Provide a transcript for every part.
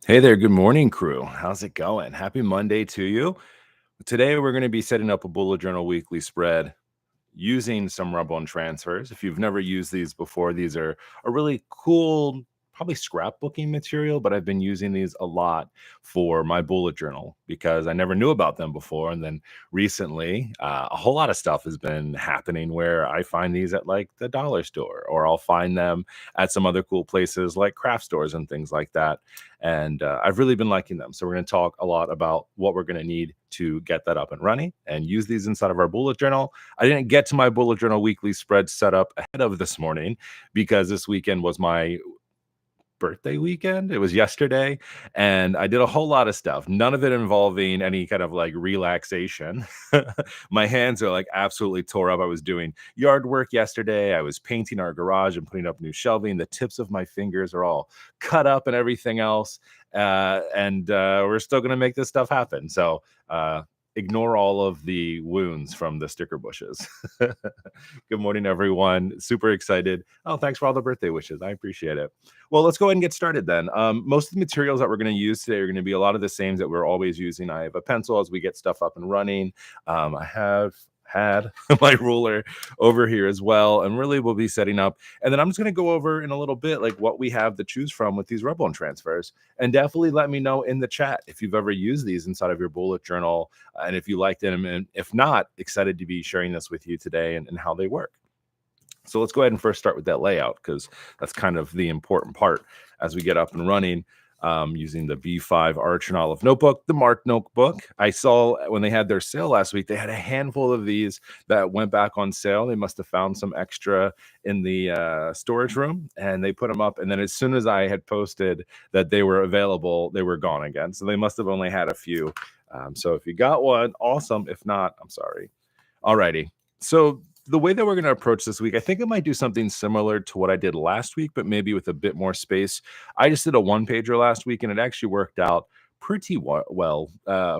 Hey there, good morning, crew. How's it going? Happy Monday to you. Today, we're going to be setting up a bullet journal weekly spread using some rub on transfers. If you've never used these before, these are a really cool, probably scrapbooking material, but I've been using these a lot for my bullet journal because I never knew about them before. And then recently, a whole lot of stuff has been happening where I find these at like the dollar store, or I'll find them at some other cool places like craft stores and things like that. And I've really been liking them. So we're going to talk a lot about what we're going to need to get that up and running and use these inside of our bullet journal. I didn't get to my bullet journal weekly spread set up ahead of this morning because this weekend was my birthday weekend. It was yesterday, and I did a whole lot of stuff, none of it involving any kind of like relaxation. My hands are like absolutely tore up. I was doing yard work yesterday. I was painting our garage and putting up new shelving. The tips of my fingers are all cut up and everything else. And we're still going to make this stuff happen. So, ignore all of the wounds from the sticker bushes. Good morning, everyone. Super excited. Oh, thanks for all the birthday wishes. I appreciate it. Well, let's go ahead and get started then. Most of the materials that we're going to use today are going to be a lot of the same that we're always using. I have a pencil as we get stuff up and running. I have had my ruler over here as well, and really we'll be setting up. And then I'm just going to go over in a little bit like what we have to choose from with these rub on transfers. And definitely let me know in the chat if you've ever used these inside of your bullet journal, and if you liked them. And if not, excited to be sharing this with you today and how they work. So let's go ahead and first start with that layout, because that's kind of the important part as we get up and running. Using the V5 Arch and Olive notebook, the Mark notebook. I saw when they had their sale last week, they had a handful of these that went back on sale. They must have found some extra in the storage room, and they put them up. And then as soon as I had posted that they were available, they were gone again. So they must have only had a few. So if you got one, awesome. If not, I'm sorry. Alrighty. So the way that we're going to approach this week, I think I might do something similar to what I did last week, but maybe with a bit more space. I just did a one pager last week, and it actually worked out pretty well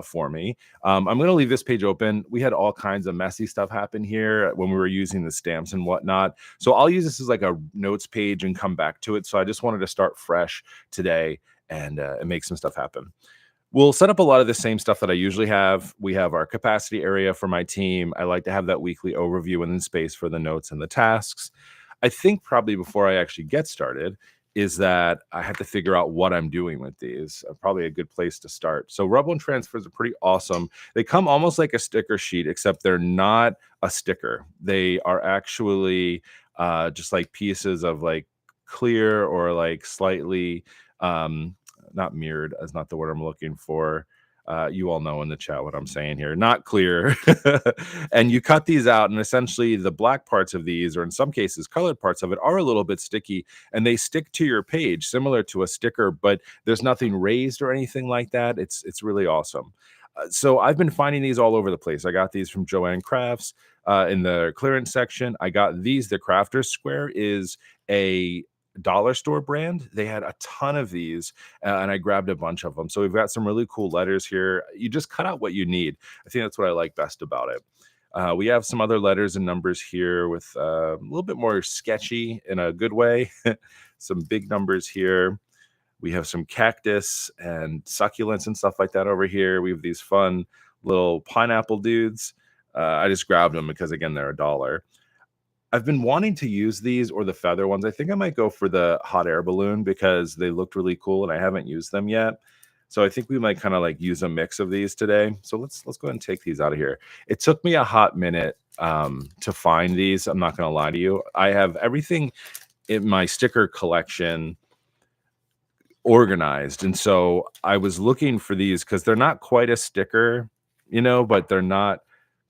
for me. I'm going to leave this page open. We had all kinds of messy stuff happen here when we were using the stamps and whatnot. So I'll use this as like a notes page and come back to it. So I just wanted to start fresh today and make some stuff happen. We'll set up a lot of the same stuff that I usually have. We have our capacity area for my team. I like to have that weekly overview and then space for the notes and the tasks. I think probably before I actually get started is that I have to figure out what I'm doing with these. Probably a good place to start. So rub-on transfers are pretty awesome. They come almost like a sticker sheet, except they're not a sticker. They are actually just like pieces of like clear or like slightly not mirrored is not the word I'm looking for. You all know in the chat what I'm saying here. Not clear. And you cut these out, and essentially the black parts of these, or in some cases colored parts of it, are a little bit sticky, and they stick to your page similar to a sticker, but there's nothing raised or anything like that. It's really awesome. So I've been finding these all over the place. I got these from Joanne Crafts in the clearance section. I got these. The Crafter's Square is a dollar store brand. They had a ton of these, and I grabbed a bunch of them. So we've got some really cool letters here. You just cut out what you need. I think that's what I like best about it. We have some other letters and numbers here with a little bit more sketchy in a good way. Some big numbers here. We have some cactus and succulents and stuff like that over here. We have these fun little pineapple dudes. I just grabbed them because, again, they're $1. I've been wanting to use these or the feather ones. I think I might go for the hot air balloon because they looked really cool and I haven't used them yet. So I think we might kind of like use a mix of these today. So let's go ahead and take these out of here. It took me a hot minute to find these. I'm not going to lie to you. I have everything in my sticker collection organized. And so I was looking for these because they're not quite a sticker, but they're not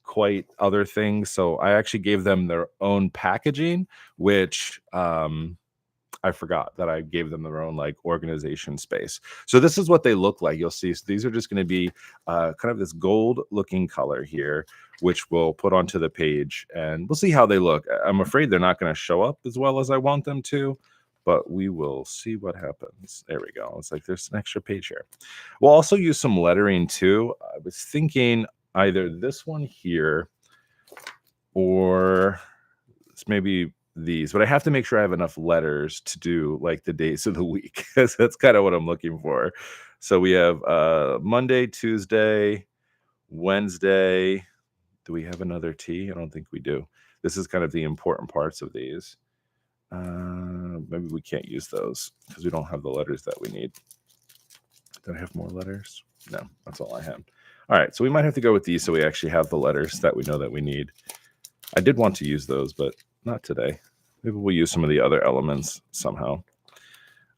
quite other things. So I actually gave them their own packaging, which I forgot that I gave them their own like organization space. So this is what they look like. You'll see. So these are just going to be kind of this gold looking color here, which we'll put onto the page, and we'll see how they look. I'm afraid they're not going to show up as well as I want them to, but we will see what happens. There we go. It's like there's an extra page here. We'll also use some lettering too. I was thinking either this one here or maybe these, but I have to make sure I have enough letters to do like the days of the week. 'Cause that's kind of what I'm looking for. So we have Monday, Tuesday, Wednesday. Do we have another T? I don't think we do. This is kind of the important parts of these. Maybe we can't use those because we don't have the letters that we need. Did I have more letters? No, that's all I have. All right, so we might have to go with these so we actually have the letters that we know that we need. I did want to use those, but not today. Maybe we'll use some of the other elements somehow.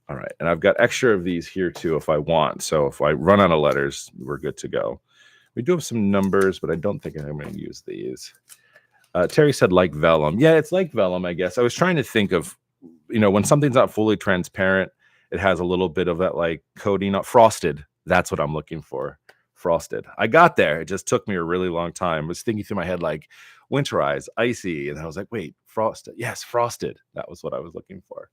All right, and I've got extra of these here too if I want. So if I run out of letters, we're good to go. We do have some numbers, but I don't think I'm going to use these. Terry said like vellum. Yeah, it's like vellum, I guess. I was trying to think of, when something's not fully transparent, it has a little bit of that like coating, frosted. That's what I'm looking for. Frosted. I got there. It just took me a really long time. I was thinking through my head like winterized, icy, and I was like, wait, frosted. Yes, frosted. That was what I was looking for.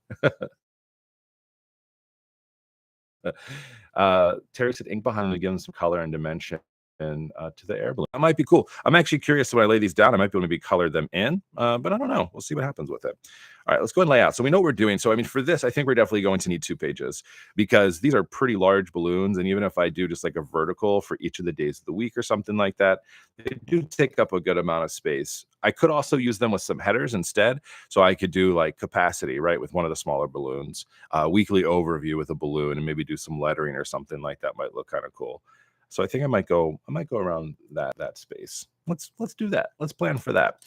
Terry said ink behind them to give them some color and dimension to the air balloon. That might be cool. I'm actually curious when I lay these down. I might be able to color them in, but I don't know. We'll see what happens with it. All right, let's go ahead and lay out. So we know what we're doing. So, I mean, for this, I think we're definitely going to need 2 pages because these are pretty large balloons. And even if I do just like a vertical for each of the days of the week or something like that, they do take up a good amount of space. I could also use them with some headers instead. So I could do like capacity, right, with one of the smaller balloons, weekly overview with a balloon, and maybe do some lettering or something like that. Might look kind of cool. So I think I might go around that space. Let's do that. Let's plan for that.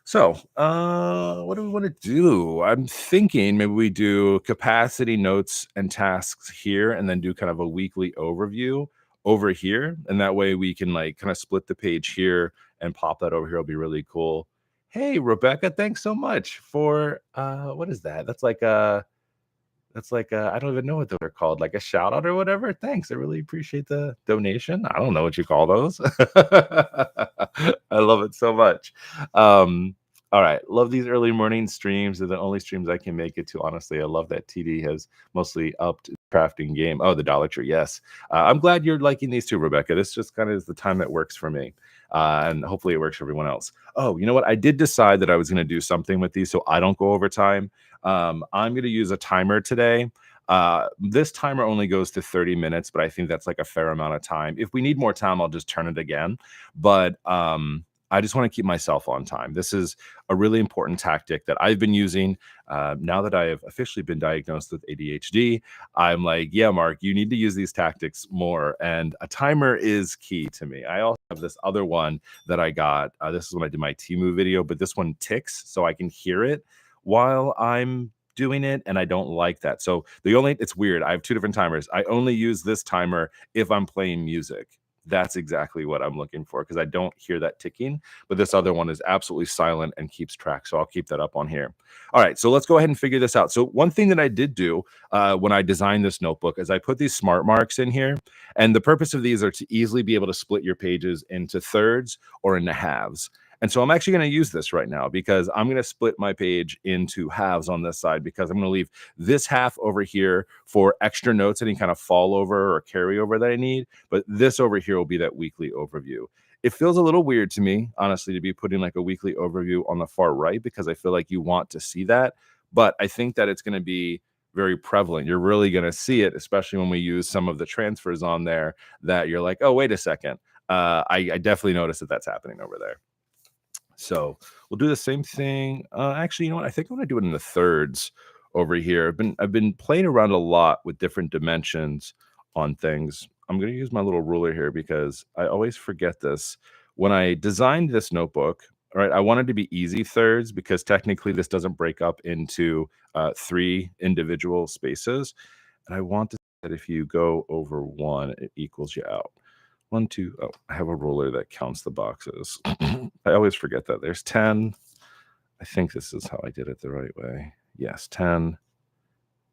So, what do we want to do? I'm thinking maybe we do capacity notes and tasks here, and then do kind of a weekly overview over here. And that way we can like kind of split the page here and pop that over here. It'll be really cool. Hey, Rebecca, thanks so much for what is that? That's like I don't even know what they're called, like a shout out or whatever. Thanks. I really appreciate the donation. I don't know what you call those. I love it so much. All right. Love these early morning streams. They're the only streams I can make it to. Honestly, I love that TD has mostly upped the crafting game. Oh, the Dollar Tree. Yes. I'm glad you're liking these too, Rebecca. This just kind of is the time that works for me. And hopefully it works for everyone else. Oh, you know what? I did decide that I was going to do something with these so I don't go over time. I'm going to use a timer today. This timer only goes to 30 minutes, but I think that's like a fair amount of time. If we need more time, I'll just turn it again. But I just want to keep myself on time. This is a really important tactic that I've been using now that I have officially been diagnosed with ADHD. I'm like, yeah, Mark, you need to use these tactics more. And a timer is key to me. I also have this other one that I got. This is when I did my Temu video, but this one ticks so I can hear it while I'm doing it, and I don't like that. So it's weird. I have 2 different timers. I only use this timer if I'm playing music. That's exactly what I'm looking for because I don't hear that ticking, but this other one is absolutely silent and keeps track. So I'll keep that up on here. All right, so let's go ahead and figure this out. So one thing that I did do when I designed this notebook is I put these smart marks in here, and the purpose of these are to easily be able to split your pages into thirds or into halves. And so I'm actually going to use this right now because I'm going to split my page into halves on this side because I'm going to leave this half over here for extra notes, any kind of fall over or carryover that I need. But this over here will be that weekly overview. It feels a little weird to me, honestly, to be putting like a weekly overview on the far right because I feel like you want to see that. But I think that it's going to be very prevalent. You're really going to see it, especially when we use some of the transfers on there that you're like, oh, wait a second. I definitely noticed that that's happening over there. So we'll do the same thing. Actually, you know what? I think I'm going to do it in the thirds over here. I've been playing around a lot with different dimensions on things. I'm going to use my little ruler here because I always forget this. When I designed this notebook, all right, I wanted to be easy thirds because technically this doesn't break up into 3 individual spaces. And I want to say that if you go over 1, it equals you out. 1, 2. Oh, I have a ruler that counts the boxes. I always forget that. There's 10. I think this is how I did it the right way. Yes, 10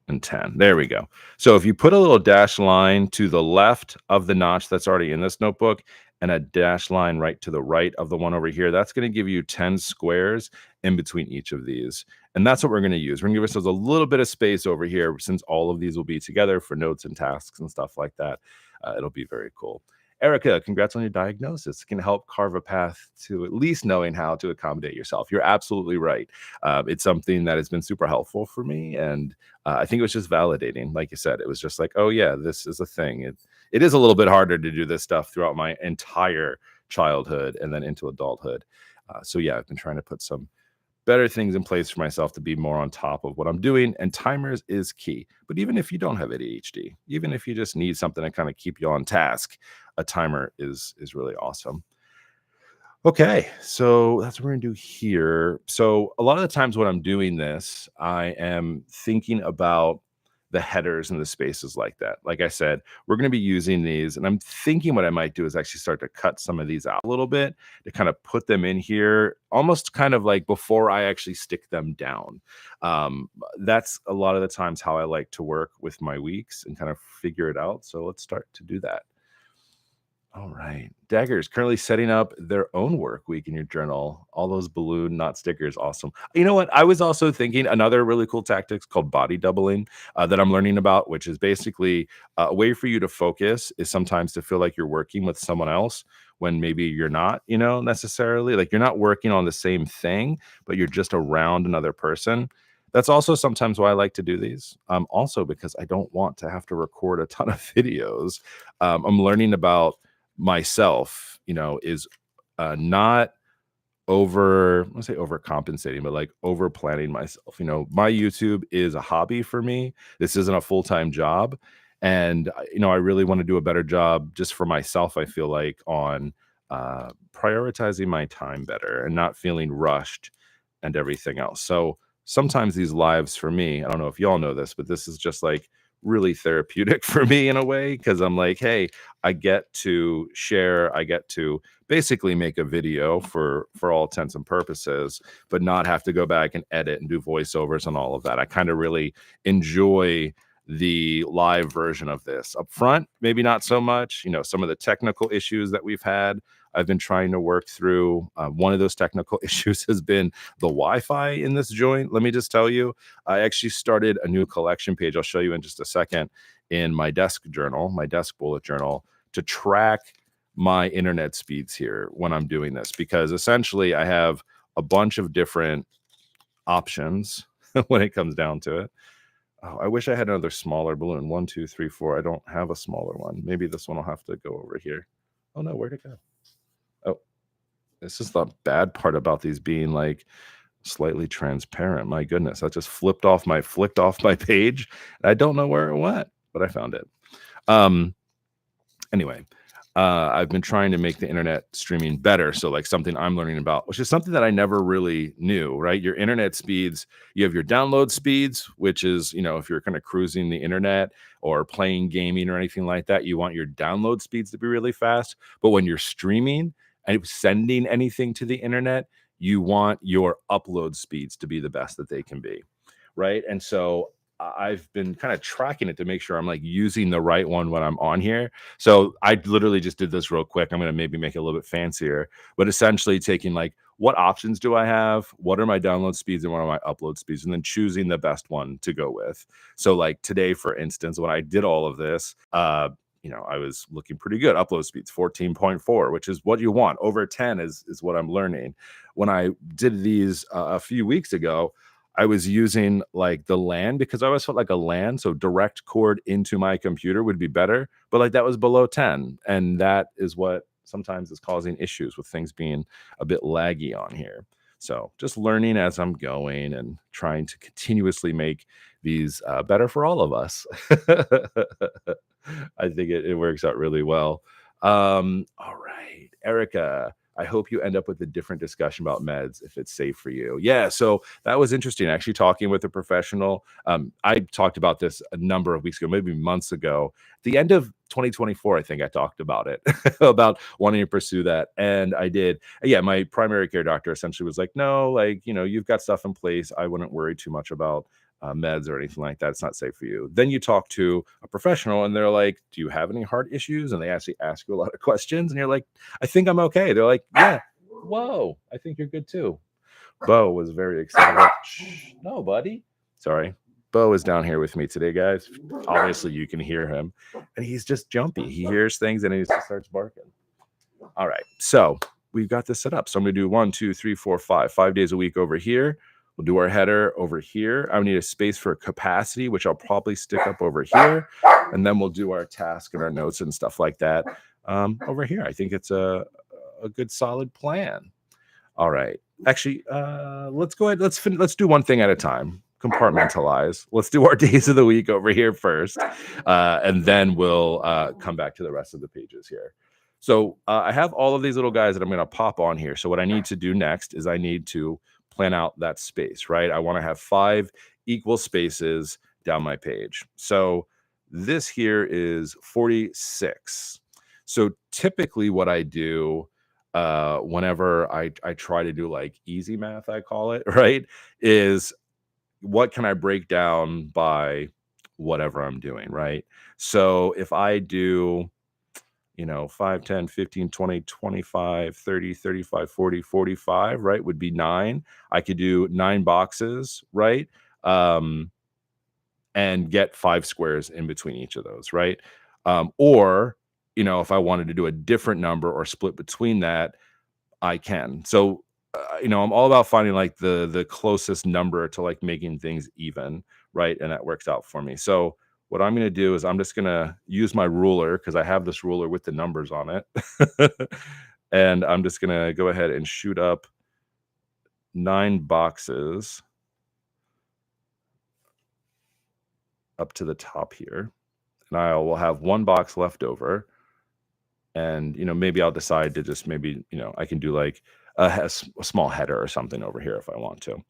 and 10. There we go. So if you put a little dash line to the left of the notch that's already in this notebook and a dash line right to the right of the one over here, that's going to give you 10 squares in between each of these. And that's what we're going to use. We're going to give ourselves a little bit of space over here since all of these will be together for notes and tasks and stuff like that. It'll be very cool. Erica, congrats on your diagnosis. It can help carve a path to at least knowing how to accommodate yourself. You're absolutely right. It's something that has been super helpful for me. And I think it was just validating. Like you said, it was just like, oh, yeah, this is a thing. It is a little bit harder to do this stuff throughout my entire childhood and then into adulthood. So, yeah, I've been trying to put some better things in place for myself to be more on top of what I'm doing. And timers is key. But even if you don't have ADHD, even if you just need something to kind of keep you on task, a timer is really awesome. Okay, so that's what we're gonna do here. So a lot of the times when I'm doing this, I am thinking about the headers and the spaces like that. Like I said, we're gonna be using these, and I'm thinking what I might do is actually start to cut some of these out a little bit to kind of put them in here, almost kind of like before I actually stick them down. That's a lot of the times how I like to work with my weeks and kind of figure it out. So let's start to do that. All right. Daggers currently setting up their own work week in your journal. All those balloon, not stickers. Awesome. You know what? I was also thinking another really cool tactics called body doubling that I'm learning about, which is basically a way for you to focus is sometimes to feel like you're working with someone else when maybe you're not, necessarily like you're not working on the same thing, but you're just around another person. That's also sometimes why I like to do these. Also because I don't want to have to record a ton of videos. I'm learning about myself, is not over, I say overcompensating, but like over planning myself. My YouTube is a hobby for me. This isn't a full-time job. And, I really want to do a better job just for myself, I feel like, on prioritizing my time better and not feeling rushed and everything else. So sometimes these lives for me, I don't know if y'all know this, but this is just like really therapeutic for me in a way because I'm like, hey, I get to share, I get to basically make a video for all intents and purposes, but not have to go back and edit and do voiceovers and all of that. I kind of really enjoy the live version of this. Up front, maybe not so much. Some of the technical issues that we've had, I've been trying to work through. One of those technical issues has been the Wi-Fi in this joint. Let me just tell you, I actually started a new collection page. I'll show you in just a second in my desk journal, my desk bullet journal, to track my internet speeds here when I'm doing this, because essentially I have a bunch of different options when it comes down to it. Oh, I wish I had another smaller balloon. 1, 2, 3, 4. I don't have a smaller one. Maybe this one will have to go over here. Oh no, where'd it go? Oh, this is the bad part about these being like slightly transparent. My goodness, I just flicked off my page. I don't know where it went, but I found it. Anyway, I've been trying to make the internet streaming better. So like something I'm learning about, which is something that I never really knew, right? Your internet speeds, you have your download speeds, which is, if you're kind of cruising the internet or playing gaming or anything like that, you want your download speeds to be really fast. But when you're streaming and sending anything to the internet, you want your upload speeds to be the best that they can be, right? And so I've been kind of tracking it to make sure I'm like using the right one when I'm on here. So I literally just did this real quick. I'm going to maybe make it a little bit fancier, but essentially taking like, what options do I have? What are my download speeds and what are my upload speeds? And then choosing the best one to go with. So like today, for instance, when I did all of this, I was looking pretty good. Upload speeds 14.4, which is what you want. Over 10 is what I'm learning. When I did these a few weeks ago, I was using like the LAN because I always felt like a LAN, so direct cord into my computer would be better, but like that was below 10. And that is what sometimes is causing issues with things being a bit laggy on here. So just learning as I'm going and trying to continuously make these better for all of us. I think it works out really well. All right, Erica, I hope you end up with a different discussion about meds if it's safe for you. Yeah, so that was interesting. Actually, talking with a professional. I talked about this a number of weeks ago, maybe months ago. The end of 2024, I think I talked about it, about wanting to pursue that. And I did. Yeah, my primary care doctor essentially was like, no, like, you've got stuff in place. I wouldn't worry too much about meds or anything like that. It's not safe for you. Then you talk to a professional and they're like, do you have any heart issues? And they actually ask you a lot of questions and you're like, I think I'm okay. They're like, yeah, whoa, I think you're good too. Bo was very excited. No, buddy. Sorry. Bo is down here with me today, guys. Obviously, you can hear him, and he's just jumpy. He hears things and he just starts barking. All right, so we've got this set up. So I'm going to do 1, 2, 3, 4, 5 days a week over here. We'll do our header over here. I need a space for capacity, which I'll probably stick up over here. And then we'll do our task and our notes and stuff like that over here. I think it's a good solid plan. All right. Actually, let's go ahead. Let's do one thing at a time. Compartmentalize. Let's do our days of the week over here first. And then we'll come back to the rest of the pages here. So I have all of these little guys that I'm going to pop on here. So what I need to do next is I need to plan out that space, right? I want to have 5 equal spaces down my page. So this here is 46. So typically what I do whenever I try to do like easy math, I call it, right, is what can I break down by whatever I'm doing, right? So if I do 5, 10, 15, 20, 25, 30, 35, 40, 45, right, would be 9. I could do 9 boxes, right? And get 5 squares in between each of those, right? Or, if I wanted to do a different number or split between that, I can. So, I'm all about finding like the closest number to like making things even, right? And that works out for me. So what I'm going to do is I'm just going to use my ruler because I have this ruler with the numbers on it. And I'm just going to go ahead and shoot up 9 boxes up to the top here. And I will have 1 box left over. And, maybe I'll decide to just I can do like a small header or something over here if I want to.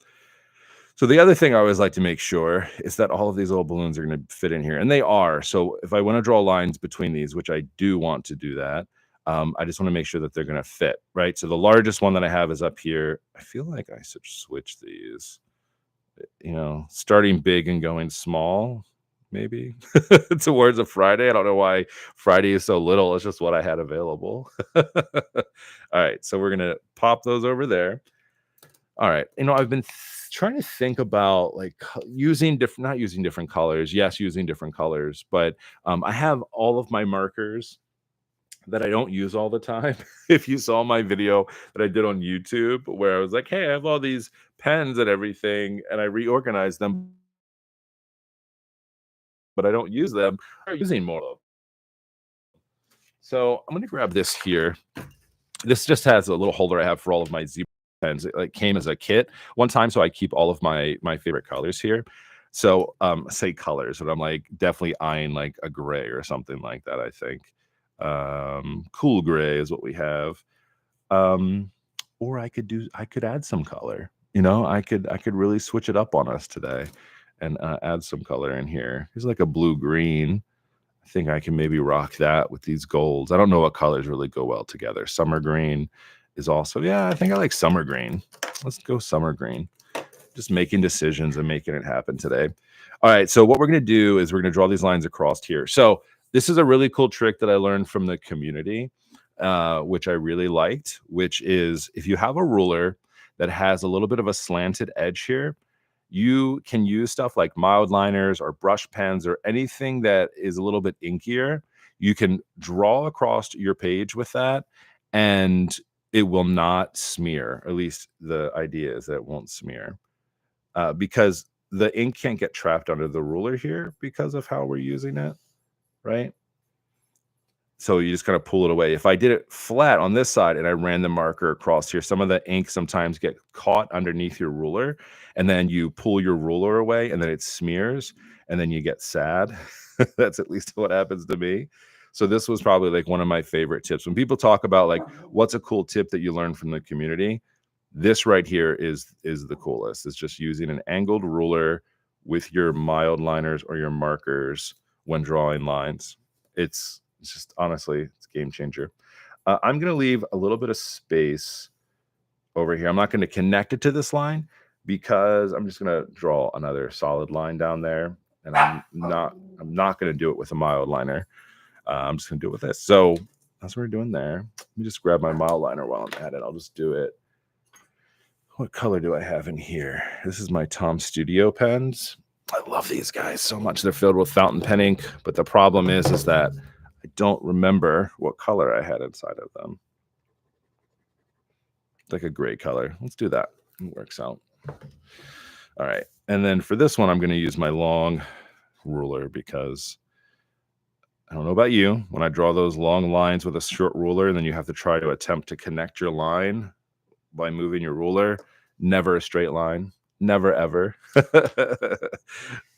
So the other thing I always like to make sure is that all of these little balloons are going to fit in here. And they are. So if I want to draw lines between these, which I do want to do that, I just want to make sure that they're going to fit, right? So the largest one that I have is up here. I feel like I should switch these, starting big and going small, maybe towards a Friday. I don't know why Friday is so little. It's just what I had available. All right. So we're going to pop those over there. All right. I've been trying to think about like not using different colors. Yes, using different colors, but I have all of my markers that I don't use all the time. If you saw my video that I did on YouTube where I was like, hey, I have all these pens and everything, and I reorganized them, but I don't use them. I'm using more of them. So I'm going to grab this here. This just has a little holder I have for all of my zebra pens. It like came as a kit one time, so I keep all of my favorite colors here. So say colors, but I'm like definitely eyeing like a gray or something like that. I think cool gray is what we have. Or I could add some color. I could really switch it up on us today and add some color in here. Here's like a blue green. I think I can maybe rock that with these golds. I don't know what colors really go well together. Summer green is also, I think I like summer green. Let's go summer green. Just making decisions and making it happen today. All right, so what we're going to do is we're going to draw these lines across here. So this is a really cool trick that I learned from the community, which I really liked, which is if you have a ruler that has a little bit of a slanted edge here, you can use stuff like mild liners or brush pens or anything that is a little bit inkier. You can draw across your page with that and it will not smear. At least the idea is that it won't smear because the ink can't get trapped under the ruler here because of how we're using it, right? So you just kind of pull it away. If I did it flat on this side and I ran the marker across here, some of the ink sometimes get caught underneath your ruler, and then you pull your ruler away and then it smears and then you get sad. That's at least what happens to me. So this was probably like one of my favorite tips. When people talk about like, what's a cool tip that you learned from the community? This right here is the coolest. It's just using an angled ruler with your mild liners or your markers when drawing lines. It's just honestly, it's a game changer. I'm going to leave a little bit of space over here. I'm not going to connect it to this line because I'm just going to draw another solid line down there. And I'm not going to do it with a mild liner. I'm just going to do it with this. So that's what we're doing there. Let me just grab my mild liner while I'm at it. I'll just do it. What color do I have in here? This is my Tom Studio pens. I love these guys so much. They're filled with fountain pen ink, but the problem is that I don't remember what color I had inside of them. Like a gray color. Let's do that. It works out. All right. And then for this one, I'm going to use my long ruler because I don't know about you. When I draw those long lines with a short ruler, and then you have to try to attempt to connect your line by moving your ruler, never a straight line. Never, ever.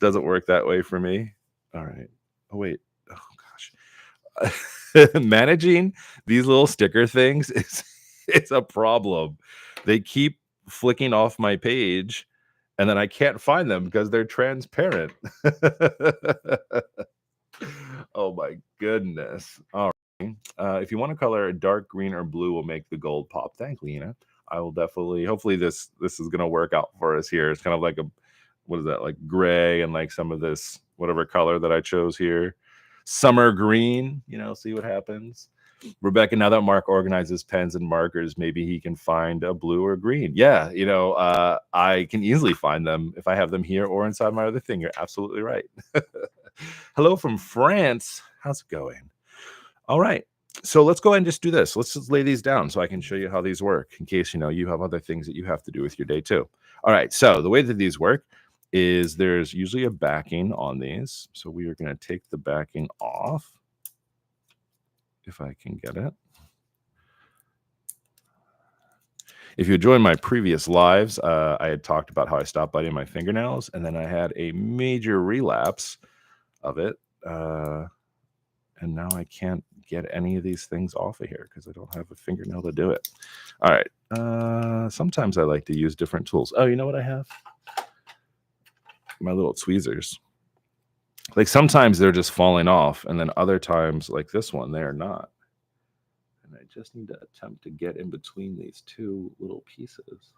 Doesn't work that way for me. All right. Oh, wait. Oh, gosh. Managing these little sticker things is a problem. They keep flicking off my page, and then I can't find them because they're transparent. Oh, my goodness. All right. If you want to color, dark green or blue will make the gold pop. Thank Lena. I will definitely, hopefully this is going to work out for us here. It's kind of like what is that, like gray and like some of this, whatever color that I chose here. Summer green, see what happens. Rebecca, now that Mark organizes pens and markers, maybe he can find a blue or green. Yeah, I can easily find them if I have them here or inside my other thing. You're absolutely right. Hello from France. How's it going? All right. So let's go ahead and just do this. Let's just lay these down so I can show you how these work in case, you have other things that you have to do with your day too. All right. So the way that these work is there's usually a backing on these. So we are going to take the backing off if I can get it. If you joined my previous lives, I had talked about how I stopped biting my fingernails, and then I had a major relapse of it. And now I can't get any of these things off of here because I don't have a fingernail to do it. All right. Sometimes I like to use different tools. Oh, you know what I have? My little tweezers. Like sometimes they're just falling off, and then other times, like this one, they're not. And I just need to attempt to get in between these two little pieces.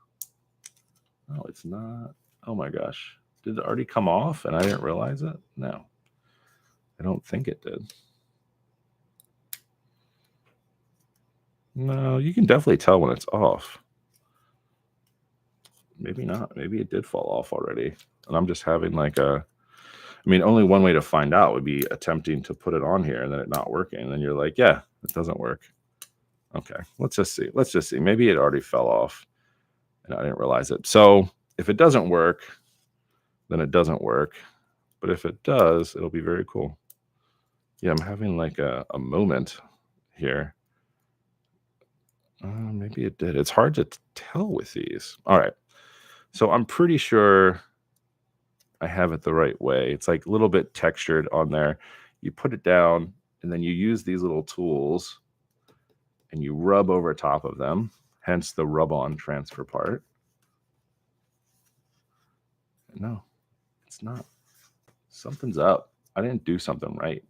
Oh, it's not. Oh my gosh. Did it already come off and I didn't realize it? No. I don't think it did. No, you can definitely tell when it's off. Maybe not. Maybe it did fall off already. And I'm just having only one way to find out would be attempting to put it on here and then it not working. And then you're like, yeah, it doesn't work. Okay, let's just see. Maybe it already fell off and I didn't realize it. So if it doesn't work, then it doesn't work. But if it does, it'll be very cool. Yeah, I'm having like a moment here. Maybe it did. It's hard to tell with these. All right. So I'm pretty sure I have it the right way. It's like a little bit textured on there. You put it down and then you use these little tools and you rub over top of them, hence the rub-on transfer part. No, it's not. Something's up. I didn't do something right.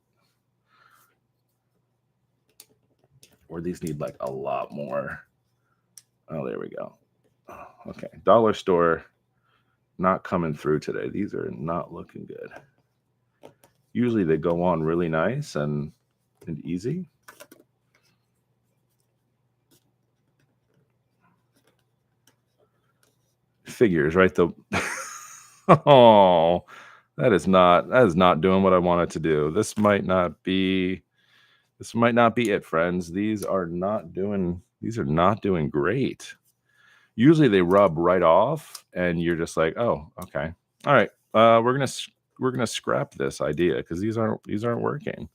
Or these need like a lot more. Oh, there we go. Oh, okay. Dollar store not coming through today. These are not looking good. Usually they go on really nice and easy. Figures, right? Oh, that is not doing what I wanted to do. This might not be it, friends. These are not doing great. Usually they rub right off and you're just like, oh, okay. All right. We're gonna scrap this idea because these aren't working.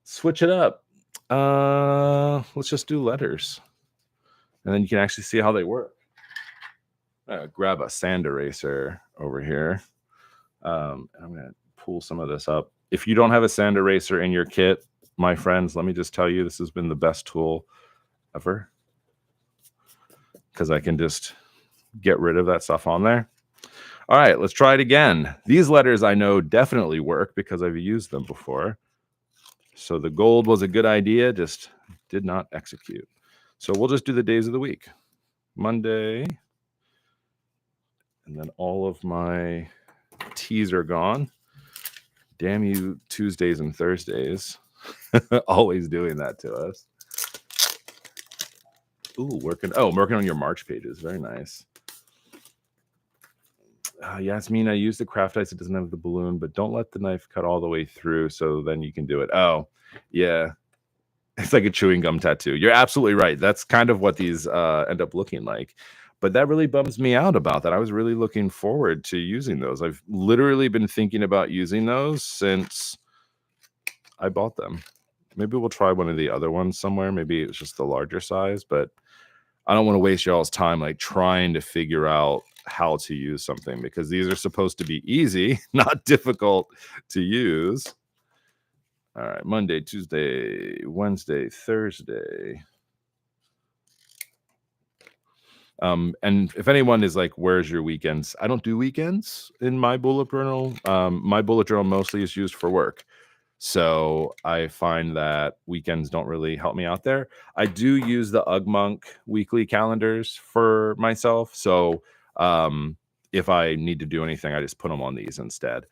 Switch it up. Let's just do letters. And then you can actually see how they work. Grab a sand eraser over here. I'm gonna pull some of this up. If you don't have a sand eraser in your kit, my friends, let me just tell you, this has been the best tool ever. Because I can just get rid of that stuff on there. All right, let's try it again. These letters I know definitely work because I've used them before. So the gold was a good idea, just did not execute. So we'll just do the days of the week. Monday. And then all of my T's are gone. Damn you, Tuesdays and Thursdays. Always doing that to us. Ooh, working on your March pages. Very nice. Yasmin, I use the craft ice. It doesn't have the balloon, but don't let the knife cut all the way through. So then you can do it. Oh, yeah. It's like a chewing gum tattoo. You're absolutely right. That's kind of what these end up looking like. But that really bums me out about that. I was really looking forward to using those. I've literally been thinking about using those since I bought them. Maybe we'll try one of the other ones somewhere. Maybe it's just the larger size, but I don't want to waste y'all's time like trying to figure out how to use something because these are supposed to be easy, not difficult to use. All right, Monday, Tuesday, Wednesday, Thursday. And if anyone is like, where's your weekends? I don't do weekends in my bullet journal. My bullet journal mostly is used for work. So I find that weekends don't really help me out there. I do use the Ugmonk weekly calendars for myself. So if I need to do anything, I just put them on these instead.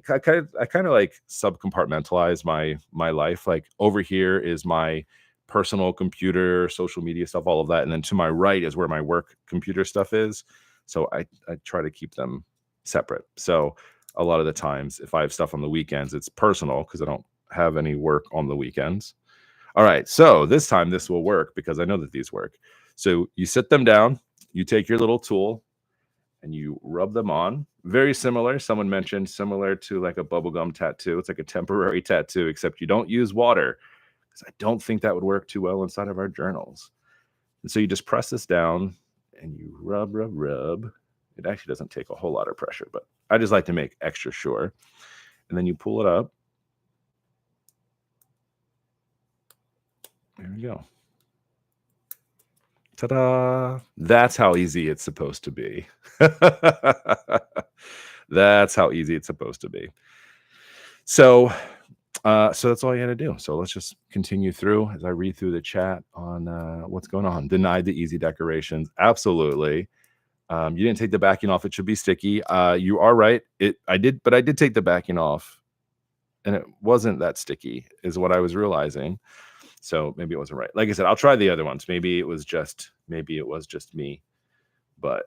I kind of like subcompartmentalize my life. Like over here is my personal computer, social media stuff, all of that, and then to my right is where my work computer stuff is. So I try to keep them separate. So a lot of the times, if I have stuff on the weekends, it's personal because I don't have any work on the weekends. All right, so this time this will work because I know that these work. So you sit them down, you take your little tool, and you rub them on. Very similar. Someone mentioned similar to like a bubblegum tattoo. It's like a temporary tattoo, except you don't use water because I don't think that would work too well inside of our journals. And so you just press this down and you rub, rub, rub. It actually doesn't take a whole lot of pressure, but I just like to make extra sure. And then you pull it up. There we go. Ta-da! That's how easy it's supposed to be. That's how easy it's supposed to be. So that's all you had to do. So let's just continue through as I read through the chat on what's going on. Denied the easy decorations. Absolutely. You didn't take the backing off. It should be sticky. You are right. I did take the backing off, and it wasn't that sticky, is what I was realizing. So maybe it wasn't right. Like I said, I'll try the other ones. Maybe it was just me, but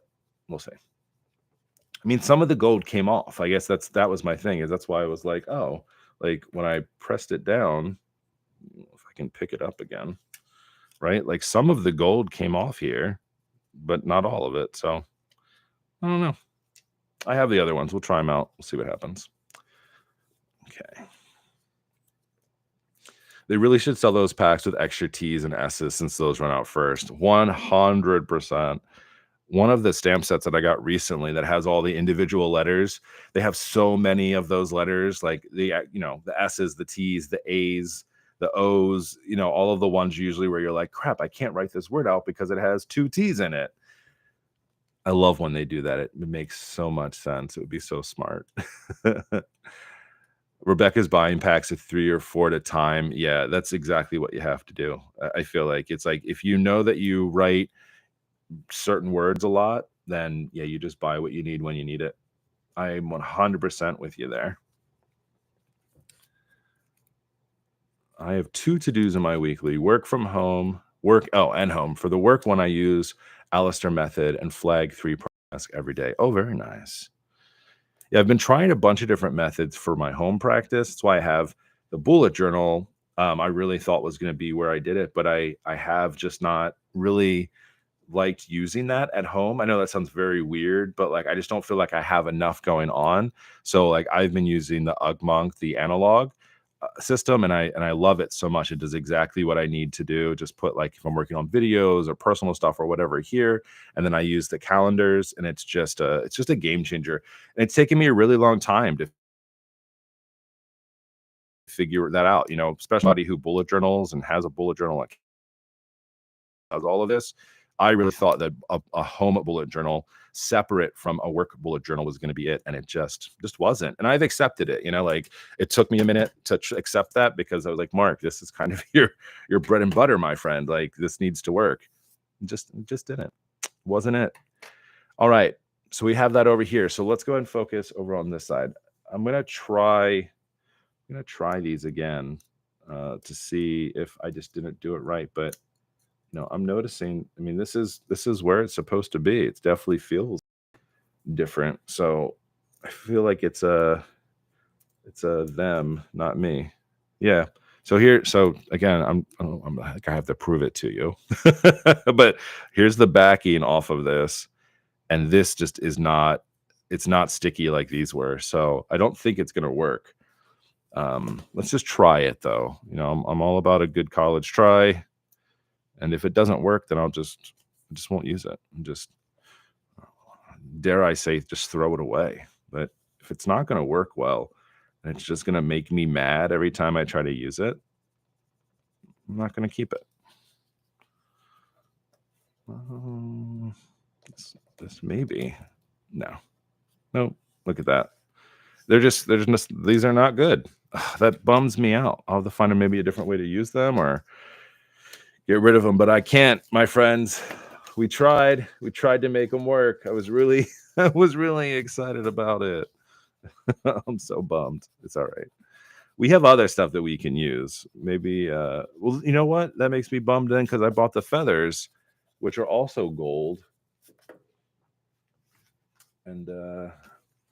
we'll see. I mean, some of the gold came off. I guess that was my thing. That's why I was like, oh, like when I pressed it down, if I can pick it up again, right? Like some of the gold came off here, but not all of it. So I don't know. I have the other ones. We'll try them out. We'll see what happens. Okay. They really should sell those packs with extra T's and S's since those run out first. 100%. One of the stamp sets that I got recently that has all the individual letters, they have so many of those letters, like the S's, the T's, the A's, the O's, all of the ones usually where you're like, crap, I can't write this word out because it has 2 T's in it. I love when they do that. It makes so much sense. It would be so smart. Rebecca's buying packs of 3 or 4 at a time. Yeah, that's exactly what you have to do. I feel like it's like if you know that you write certain words a lot, then yeah, you just buy what you need when you need it. I am 100% with you there. I have 2 to-dos in my weekly: work from home, and home. For the work one, I use Alistair method and flag 3 task every day. Oh, very nice. Yeah, I've been trying a bunch of different methods for my home practice. That's why I have the bullet journal. I really thought was going to be where I did it, but I have just not really liked using that at home. I know that sounds very weird, but like I just don't feel like I have enough going on. So like I've been using the Ugmonk, the analog system, and I love it so much. It does exactly what I need to do. Just put like if I'm working on videos or personal stuff or whatever here, and then I use the calendars, and it's just a game changer. And it's taken me a really long time to figure that out. Especially somebody who bullet journals and has a bullet journal like does all of this. I really thought that a home bullet journal separate from a work bullet journal was going to be it, and it just wasn't. And I've accepted it. Like it took me a minute to accept that because I was like, Mark, this is kind of your bread and butter, my friend. Like this needs to work. It just didn't. Wasn't it? All right. So we have that over here. So let's go ahead and focus over on this side. I'm gonna try these again to see if I just didn't do it right, but. I'm noticing, I mean, this is where it's supposed to be. It definitely feels different. So I feel like it's a them, not me. Yeah. So again, I'm like I have to prove it to you. But here's the backing off of this, and this just is not it's not sticky like these were. So I don't think it's gonna work. Let's just try it though. I'm all about a good college try. And if it doesn't work, then I just won't use it. And just dare I say, just throw it away. But if it's not gonna work well, and it's just gonna make me mad every time I try to use it, I'm not gonna keep it. This maybe. No. Nope. Look at that. These are not good. Ugh, that bums me out. I'll have to find maybe a different way to use them or get rid of them, but I can't, my friends. We tried to make them work. I was really I was really excited about it. I'm so bummed. It's all right. We have other stuff that we can use. Maybe well, you know what? That makes me bummed then because I bought the feathers, which are also gold. And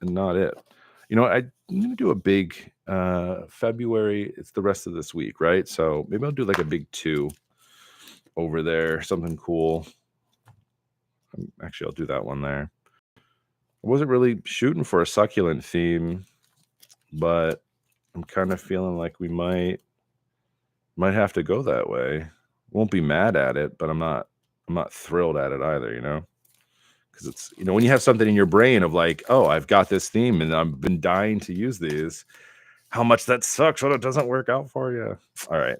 not it. I'm gonna do a big February. It's the rest of this week, right? So maybe I'll do like a big 2 over there, something cool. Actually, I'll do that one there. I wasn't really shooting for a succulent theme, but I'm kind of feeling like we might have to go that way. Won't be mad at it, but I'm not thrilled at it either, because it's when you have something in your brain of like, oh, I've got this theme and I've been dying to use these, how much that sucks when it doesn't work out for you. All right,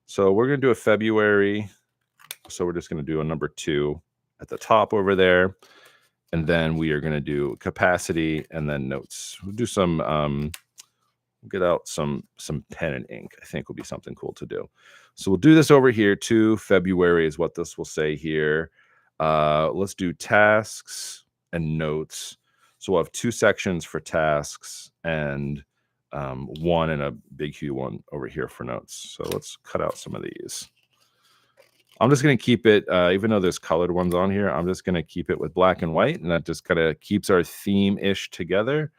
so we're gonna do a February. So we're just gonna do a number 2 at the top over there, and then we are gonna do capacity and then notes. We'll do some get out some pen and ink. I think will be something cool to do. So we'll do this over here too. February is what this will say here. Let's do tasks and notes. So we'll have 2 sections for tasks and one and a big huge one over here for notes. So let's cut out some of these. I'm just going to keep it, even though there's colored ones on here, I'm just going to keep it with black and white, and that just kind of keeps our theme-ish together.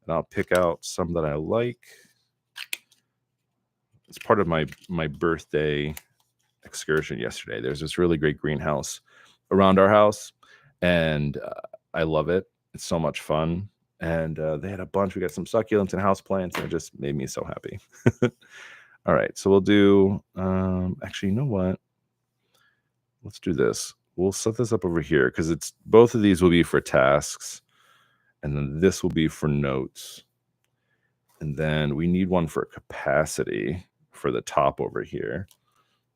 And I'll pick out some that I like. It's part of my birthday excursion yesterday. There's this really great greenhouse around our house, and I love it. It's so much fun. And they had a bunch. We got some succulents and houseplants, and it just made me so happy. All right, so we'll do, actually, you know what? Let's do this. We'll set this up over here because both of these will be for tasks. And then this will be for notes. And then we need one for capacity for the top over here.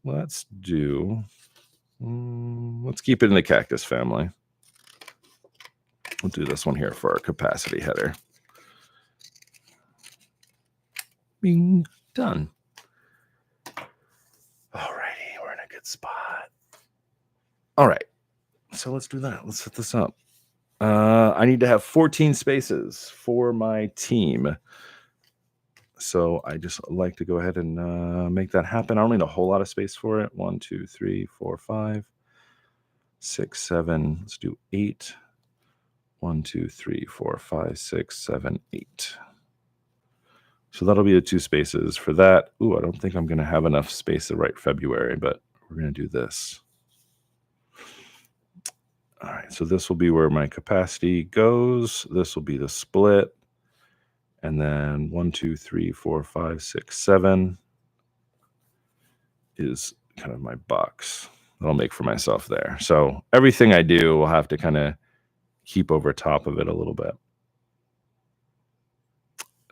Let's keep it in the cactus family. We'll do this one here for our capacity header. Bing, done. Alrighty, we're in a good spot. All right, so let's do that. Let's set this up. I need to have 14 spaces for my team. So I just like to go ahead and make that happen. I don't need a whole lot of space for it. 1, 2, 3, 4, 5, 6, 7. Let's do 8. 1, 2, 3, 4, 5, 6, 7, 8. So that'll be the 2 spaces for that. Ooh, I don't think I'm going to have enough space to write February, but we're going to do this. All right, so this will be where my capacity goes. This will be the split. And then 1, 2, 3, 4, 5, 6, 7 is kind of my box that I'll make for myself there. So everything I do will have to kind of keep over top of it a little bit.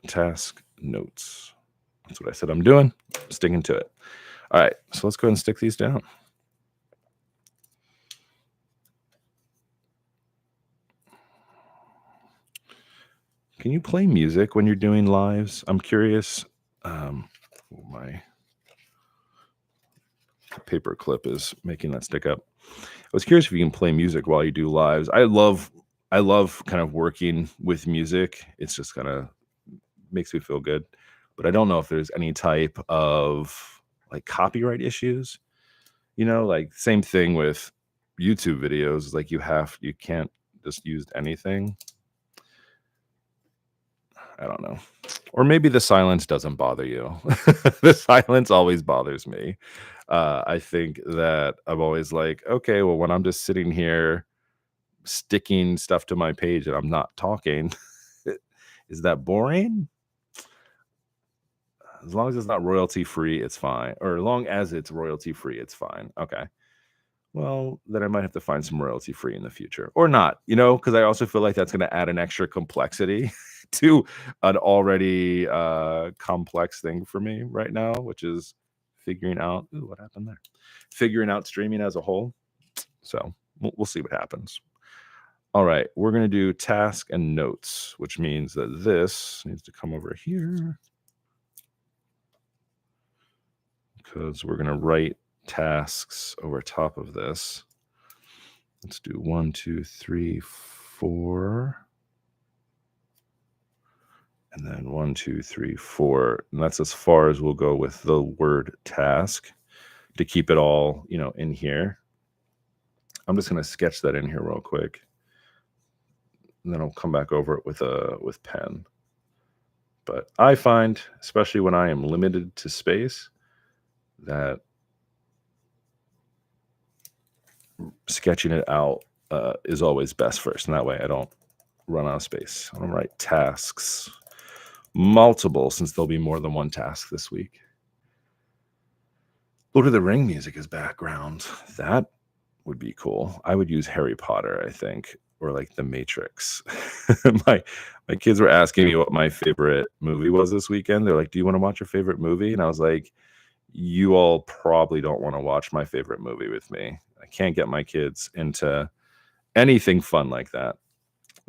Task notes. That's what I said I'm doing. I'm sticking to it. All right, so let's go ahead and stick these down. Can you play music when you're doing lives? I'm curious. My paper clip is making that stick up. I was curious if you can play music while you do lives. I love kind of working with music. It's just kind of makes me feel good. But I don't know if there's any type of like copyright issues. Like same thing with YouTube videos. Like you can't just used anything. I don't know. Or maybe the silence doesn't bother you. The silence always bothers me. I think that I'm always like, okay, well, when I'm just sitting here sticking stuff to my page and I'm not talking, is that boring? As long as it's not royalty free, it's fine. Or as long as it's royalty free, it's fine. Okay. Well, then I might have to find some royalty free in the future or not, because I also feel like that's going to add an extra complexity to an already complex thing for me right now, which is figuring out what happened there, figuring out streaming as a whole. So we'll see what happens. All right, we're going to do task and notes, which means that this needs to come over here because we're going to write tasks over top of this. Let's do 1, 2, 3, 4. And then 1, 2, 3, 4. And that's as far as we'll go with the word task to keep it all, in here. I'm just going to sketch that in here real quick. And then I'll come back over it with pen. But I find, especially when I am limited to space, that sketching it out is always best first. And that way I don't run out of space. I'm going to write tasks. Multiple, since there'll be more than one task this week. Lord of the Ring music as background. That would be cool. I would use Harry Potter, I think, or like The Matrix. my kids were asking me what my favorite movie was this weekend. They're like, do you want to watch your favorite movie? And I was like, you all probably don't want to watch my favorite movie with me. I can't get my kids into anything fun like that.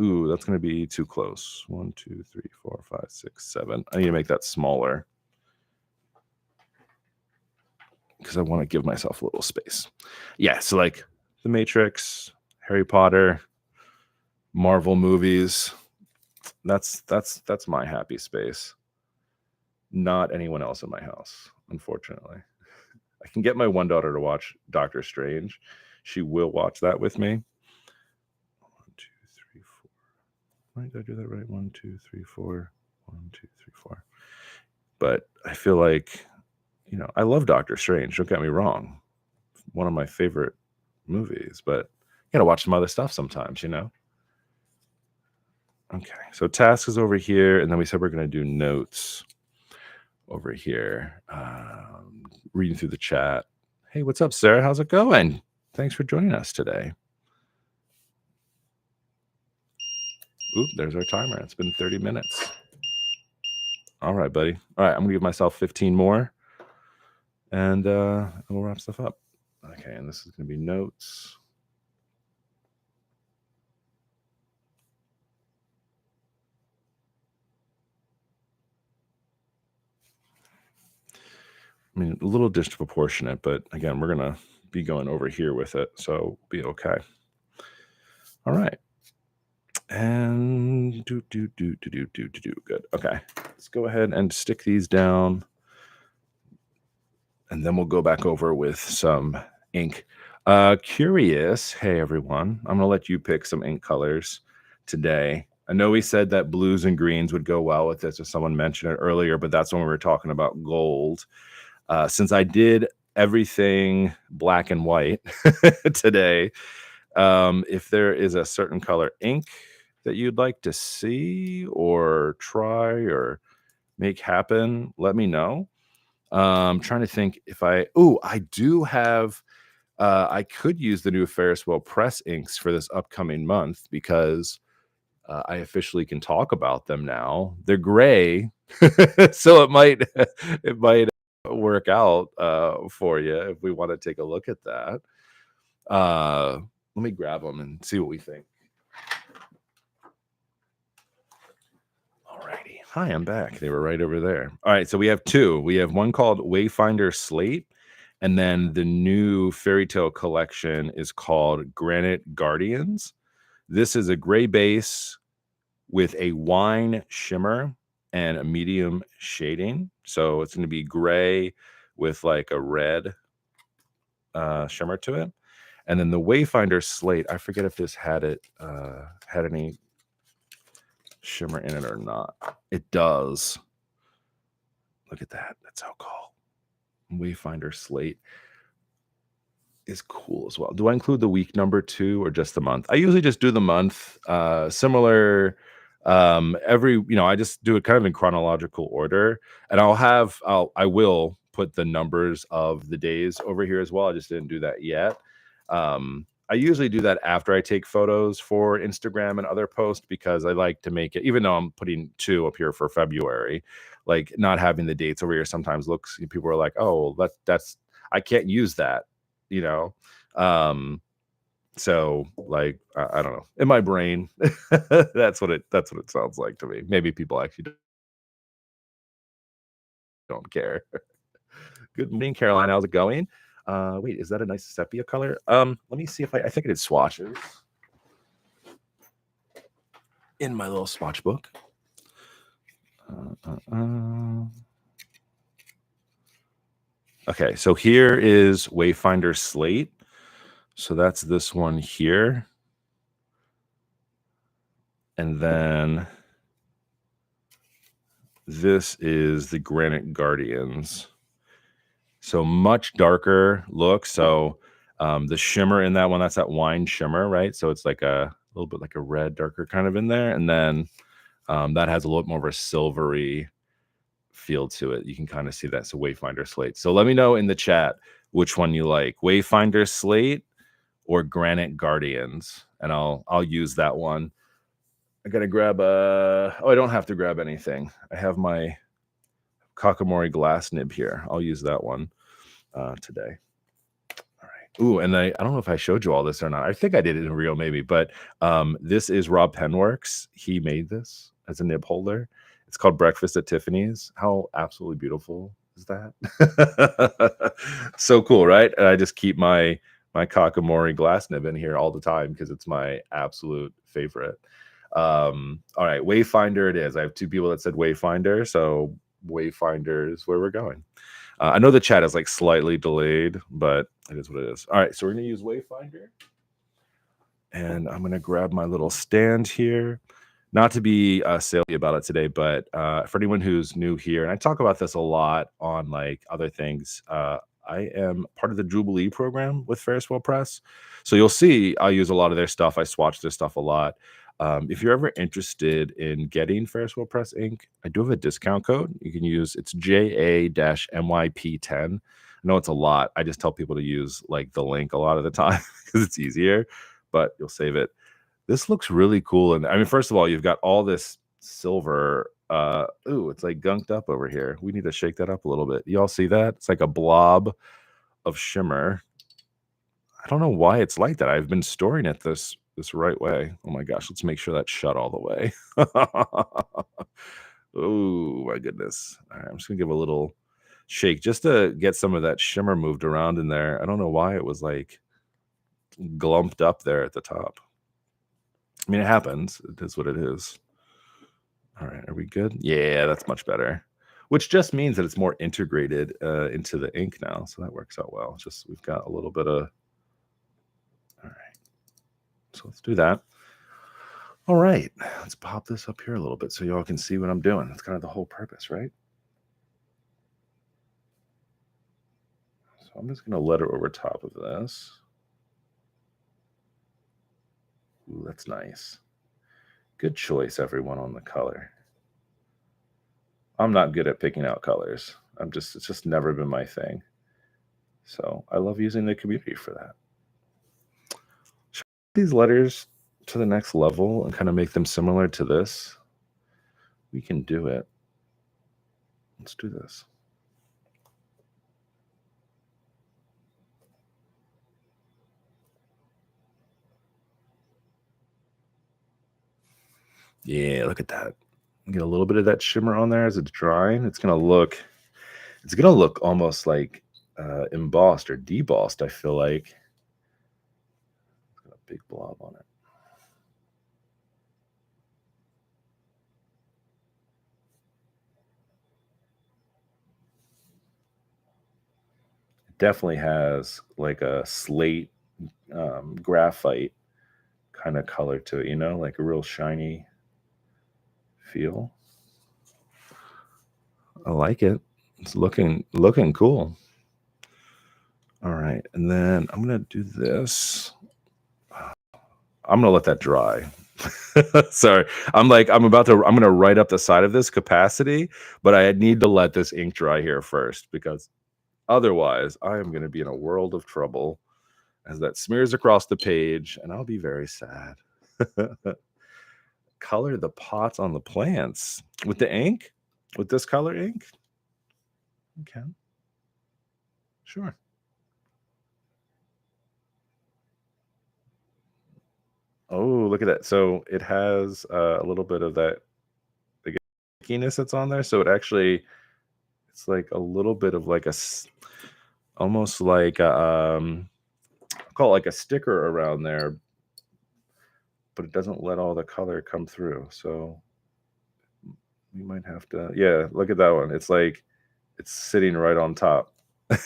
Ooh, that's going to be too close. 1, 2, 3, 4, 5, 6, 7. I need to make that smaller because I want to give myself a little space. Yeah, so like The Matrix, Harry Potter, Marvel movies. That's my happy space. Not anyone else in my house, unfortunately. I can get my one daughter to watch Doctor Strange. She will watch that with me. 1, 2, 3, 4. Why did I do that right? 1, 2, 3, 4. 1, 2, 3, 4. But I feel like, I love Doctor Strange. Don't get me wrong. One of my favorite movies, but you gotta watch some other stuff sometimes, Okay, so task is over here, and then we said we're gonna do notes over here. Reading through the chat. Hey, what's up, Sarah? How's it going? Thanks for joining us today. Oop, there's our timer. It's been 30 minutes. All right, buddy. All right, I'm gonna give myself 15 more, and we'll wrap stuff up. Okay, and this is gonna be notes. I mean, a little disproportionate, but again, we're gonna be going over here with it, so be okay. All right. And do. Good. Okay. Let's go ahead and stick these down. And then we'll go back over with some ink. Curious. Hey, everyone. I'm going to let you pick some ink colors today. I know we said that blues and greens would go well with this, or someone mentioned it earlier, but that's when we were talking about gold. Since I did everything black and white today, if there is a certain color ink that you'd like to see or try or make happen, let me know. I'm trying to think if I do have, I could use the new Ferris wheel press inks for this upcoming month because I officially can talk about them now. They're gray, so it might work out for you if we want to take a look at that. Let me grab them and see what we think. Alrighty. Hi, I'm back. They were right over there. All right, so we have two. We have one called Wayfinder Slate, and then the new fairy tale collection is called Granite Guardians. This is a gray base with a wine shimmer and a medium shading. So it's going to be gray with like a red shimmer to it. And then the Wayfinder Slate, I forget if this had any shimmer in it or not. It does. Look at that. That's so cool. Wayfinder Slate is cool as well. Do I include the week number too, or just the month? I usually just do the month. Similar. I just do it kind of in chronological order, and I will put the numbers of the days over here as well. I just didn't do that yet. I usually do that after I take photos for Instagram and other posts because I like to make it, even though I'm putting 2 up here for February, like not having the dates over here sometimes people are like, oh, that's I can't use that, you know. So like I don't know. In my brain, that's what it sounds like to me. Maybe people actually don't care. Good morning, Caroline. How's it going? Wait, is that a nice sepia color? Let me see if I think it is swatches in my little swatch book. Okay, so here is Wayfinder Slate. So that's this one here. And then this is the Granite Guardians. So much darker look. So the shimmer in that one, that's that wine shimmer, right? So it's like a little bit like a red, darker kind of in there. And then that has a little more of a silvery feel to it. You can kind of see that. So Wayfinder Slate. So let me know in the chat which one you like, Wayfinder Slate or Granite Guardians, and I'll use that one. I gotta grab I don't have to grab anything. I have my Kakamori glass nib here. I'll use that one today. All right. Ooh, and I don't know if I showed you all this or not. I think I did it in real maybe, but this is Rob Penworks. He made this as a nib holder. It's called Breakfast at Tiffany's. How absolutely beautiful is that? So cool, right? And I just keep my Kakamori glass nib in here all the time because it's my absolute favorite. All right, Wayfinder it is. I have 2 people that said Wayfinder, so Wayfinder is where we're going. I know the chat is like slightly delayed, but it is what it is. All right, so we're gonna use Wayfinder, and I'm gonna grab my little stand here. Not to be silly about it today, but for anyone who's new here, and I talk about this a lot on like other things, I am part of the Jubilee program with Ferris Press. So you'll see I use a lot of their stuff. I swatch their stuff a lot. If you're ever interested in getting Ferris Press ink, I do have a discount code. You can use it's JA-MYP10. I know it's a lot. I just tell people to use like the link a lot of the time because it's easier, but you'll save it. This looks really cool. And I mean, first of all, you've got all this silver. Ooh, it's like gunked up over here. We need to shake that up a little bit. Y'all see that? It's like a blob of shimmer. I don't know why it's like that. I've been storing it this right way. Oh my gosh, let's make sure that's shut all the way. Oh my goodness. All right, I'm just gonna give a little shake just to get some of that shimmer moved around in there. I don't know why it was like glumped up there at the top. I mean, it happens. It is what it is. All right, are we good? Yeah, that's much better. Which just means that it's more integrated into the ink now, so that works out well. It's just we've got a little bit of. All right, so let's do that. All right, let's pop this up here a little bit so y'all can see what I'm doing. That's kind of the whole purpose, right? So I'm just gonna let it over top of this. Ooh, that's nice. Good choice, everyone, on the color. I'm not good at picking out colors. It's just never been my thing. So I love using the community for that. Should I these letters to the next level and kind of make them similar to this? We can do it. Let's do this. Yeah, look at that. Get a little bit of that shimmer on there as it's drying. It's gonna look almost like embossed or debossed. I feel like it's got a big blob on it. It definitely has like a slate graphite kind of color to it, like a real shiny feel. I like it. It's looking cool. All right, and then I'm gonna do this. I'm gonna let that dry. Sorry, I'm gonna write up the side of this capacity, but I need to let this ink dry here first because otherwise I am gonna be in a world of trouble as that smears across the page, and I'll be very sad. Color the pots on the plants with the ink, with this color ink. Okay, sure. Oh, look at that. So it has a little bit of that stickiness that's on there. So it's like a little bit of like almost like I'll call it like a sticker around there, but it doesn't let all the color come through. So we might have to, yeah, look at that one. It's like it's sitting right on top.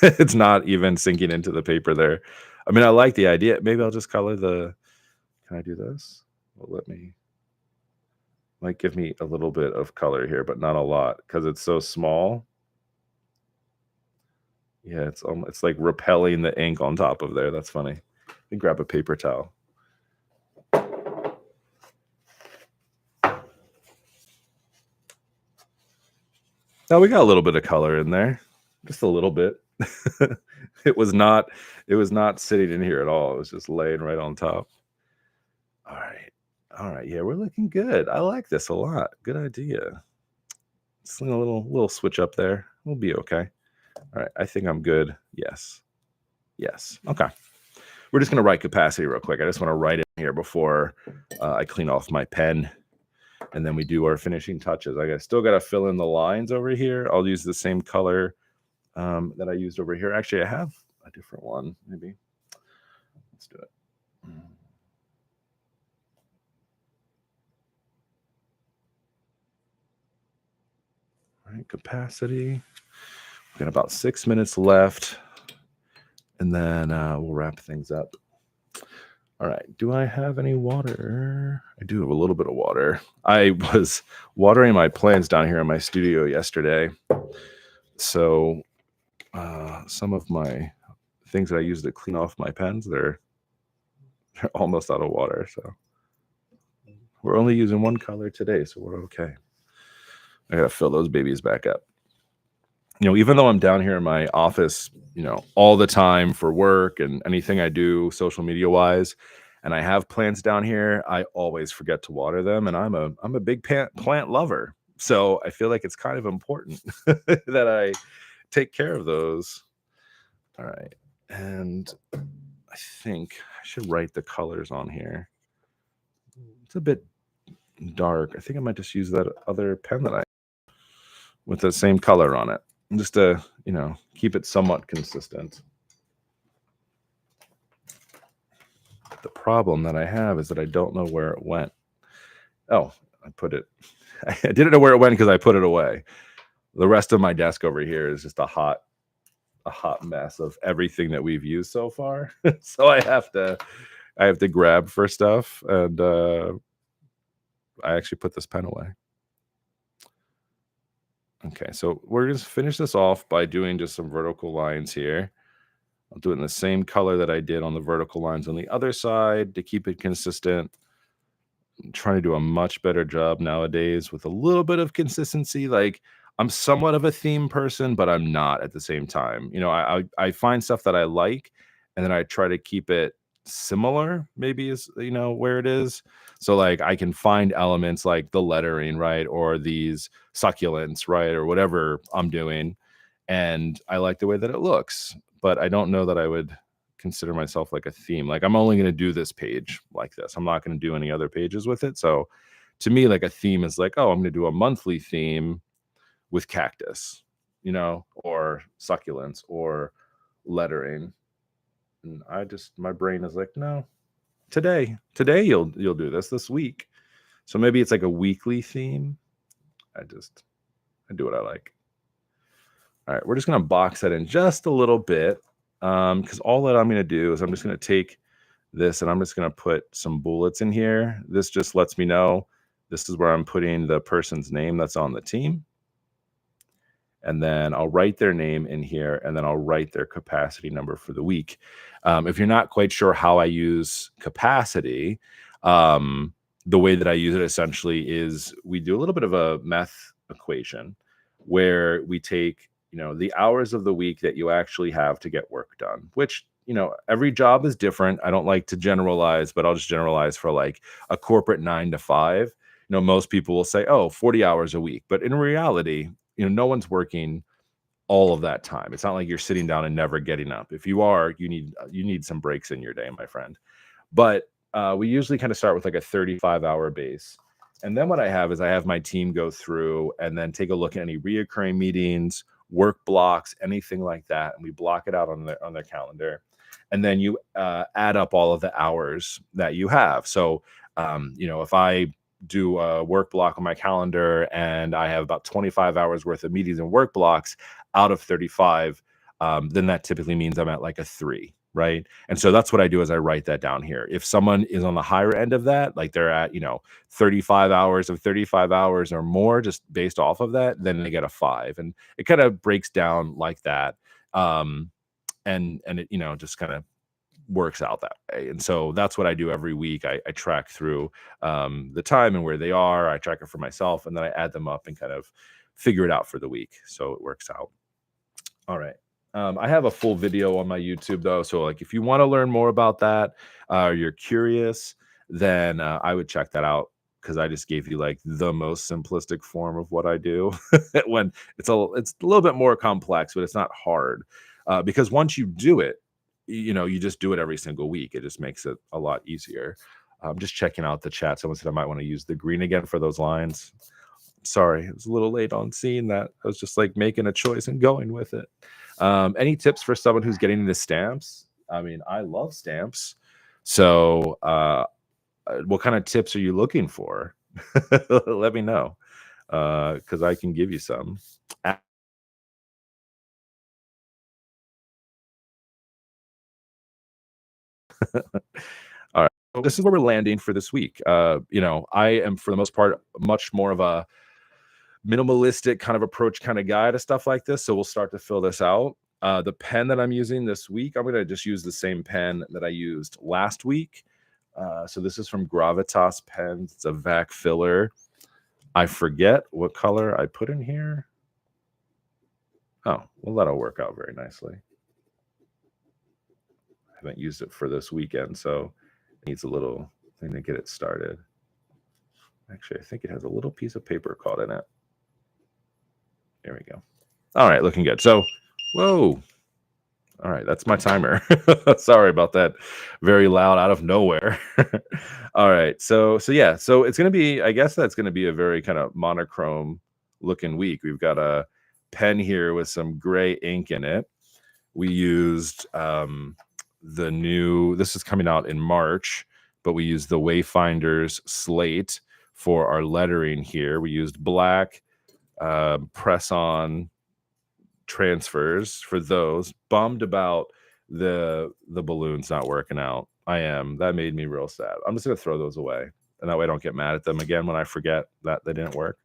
It's not even sinking into the paper there. I mean, I like the idea. Maybe I'll just color can I do this? Well, might give me a little bit of color here, but not a lot because it's so small. Yeah, it's like repelling the ink on top of there. That's funny. Let me grab a paper towel. Now we got a little bit of color in there, just a little bit. It was not sitting in here at all. It was just laying right on top. All right. Yeah, we're looking good. I like this a lot. Good idea. Just a little switch up there. We'll be okay. All right. I think I'm good. Yes. Okay. We're just gonna write capacity real quick. I just want to write it here before I clean off my pen, and then we do our finishing touches. Still got to fill in the lines over here. I'll use the same color that I used over here. Actually, I have a different one. Maybe. Let's do it. All right, capacity. We've got about 6 minutes left, and then we'll wrap things up. All right. Do I have any water? I do have a little bit of water. I was watering my plants down here in my studio yesterday. So some of my things that I use to clean off my pens, they're almost out of water. So we're only using one color today, so we're okay. I got to fill those babies back up. Even though I'm down here in my office, all the time for work and anything I do social media wise, and I have plants down here, I always forget to water them. And I'm a big plant lover. So I feel like it's kind of important that I take care of those. All right. And I think I should write the colors on here. It's a bit dark. I think I might just use that other pen that I with the same color on it, just to keep it somewhat consistent. The problem that I have is that I don't know where it went. Oh, I didn't know where it went because I put it away. The rest of my desk over here is just a hot mess of everything that we've used so far. So I have to grab for stuff, and I actually put this pen away. Okay, so we're going to finish this off by doing just some vertical lines here. I'll do it in the same color that I did on the vertical lines on the other side to keep it consistent. I'm trying to do a much better job nowadays with a little bit of consistency. Like, I'm somewhat of a theme person, but I'm not at the same time. I find stuff that I like, and then I try to keep it similar, maybe is where it is. So like I can find elements like the lettering, right, or these succulents, right, or whatever I'm doing, and I like the way that it looks, but I don't know that I would consider myself like a theme. Like, I'm only going to do this page like this. I'm not going to do any other pages with it. So to me, like, a theme is like, oh, I'm going to do a monthly theme with cactus, or succulents or lettering. And my brain is like, no, today you'll do this week. So maybe it's like a weekly theme. I do what I like. All right, we're just going to box that in just a little bit, because all that I'm going to do is I'm just going to take this, and I'm just going to put some bullets in here. This just lets me know this is where I'm putting the person's name that's on the team. And then I'll write their name in here, and then I'll write their capacity number for the week. If you're not quite sure how I use capacity, the way that I use it essentially is we do a little bit of a math equation where we take, the hours of the week that you actually have to get work done, which, every job is different. I don't like to generalize, but I'll just generalize for like a corporate 9 to 5. Most people will say, oh, 40 hours a week. But in reality, no one's working all of that time. It's not like you're sitting down and never getting up. If you are, you need some breaks in your day, my friend. But we usually kind of start with like a 35-hour base. And then what I have is I have my team go through and then take a look at any reoccurring meetings, work blocks, anything like that. And we block it out on their calendar. And then you add up all of the hours that you have. So, if I do a work block on my calendar and I have about 25 hours worth of meetings and work blocks out of 35, then that typically means I'm at like a 3, right? And so that's what I do is I write that down here. If someone is on the higher end of that, like they're at, 35 hours of 35 hours or more, just based off of that, then they get a 5. And it kind of breaks down like that. And it, just kind of works out that way. And so that's what I do every week. I track through the time and where they are. I track it for myself, and then I add them up and kind of figure it out for the week. So it works out. All right. I have a full video on my YouTube though. So like if you want to learn more about that, or you're curious, then I would check that out, because I just gave you like the most simplistic form of what I do. When it's a little bit more complex, but it's not hard. Because once you do it, you just do it every single week. It just makes it a lot easier. I'm just checking out the chat. Someone said I might want to use the green again for those lines. Sorry, it was a little late on seeing that. I was just like making a choice and going with it. Any tips for someone who's getting into stamps? I mean, I love stamps. So what kind of tips are you looking for? Let me know, because I can give you some. All right. So this is where we're landing for this week. I am, for the most part, much more of a minimalistic kind of approach kind of guy to stuff like this. So we'll start to fill this out. The pen that I'm using this week, I'm going to just use the same pen that I used last week. So this is from Gravitas Pens. It's a vac filler. I forget what color I put in here. Oh, well, that'll work out very nicely. I haven't used it for this weekend, so it needs a little thing to get it started. Actually, I think it has a little piece of paper caught in it. There we go. All right, looking good. So, whoa. All right, that's my timer. Sorry about that. Very loud out of nowhere. All right, so yeah, so it's gonna be, I guess that's gonna be a very kind of monochrome looking week. We've got a pen here with some gray ink in it. We used the new, this is coming out in March, but we used the Wayfinders Slate for our lettering here. We used black press-on transfers for those. Bummed about the balloons not working out. I am. That made me real sad. I'm just gonna throw those away, and that way I don't get mad at them again when I forget that they didn't work.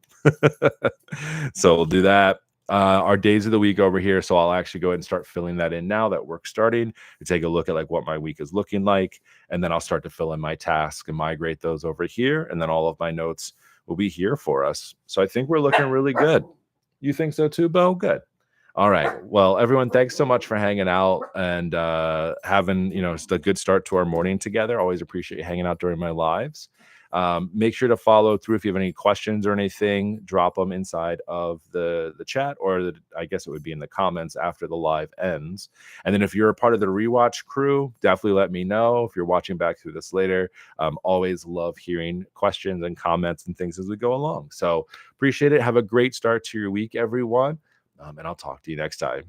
So we'll do that. Our days of the week over here, so I'll actually go ahead and start filling that in now that work's starting, to take a look at like what my week is looking like, and then I'll start to fill in my tasks and migrate those over here, and then all of my notes will be here for us. So I think we're looking really good. You think so too, Bo? Good. All right. Well, everyone, thanks so much for hanging out and having, just a good start to our morning together. Always appreciate you hanging out during my lives. Make sure to follow through. If you have any questions or anything, drop them inside of the chat, or I guess it would be in the comments after the live ends. And then if you're a part of the rewatch crew, definitely let me know. If you're watching back through this later, always love hearing questions and comments and things as we go along. So appreciate it. Have a great start to your week, everyone. And I'll talk to you next time.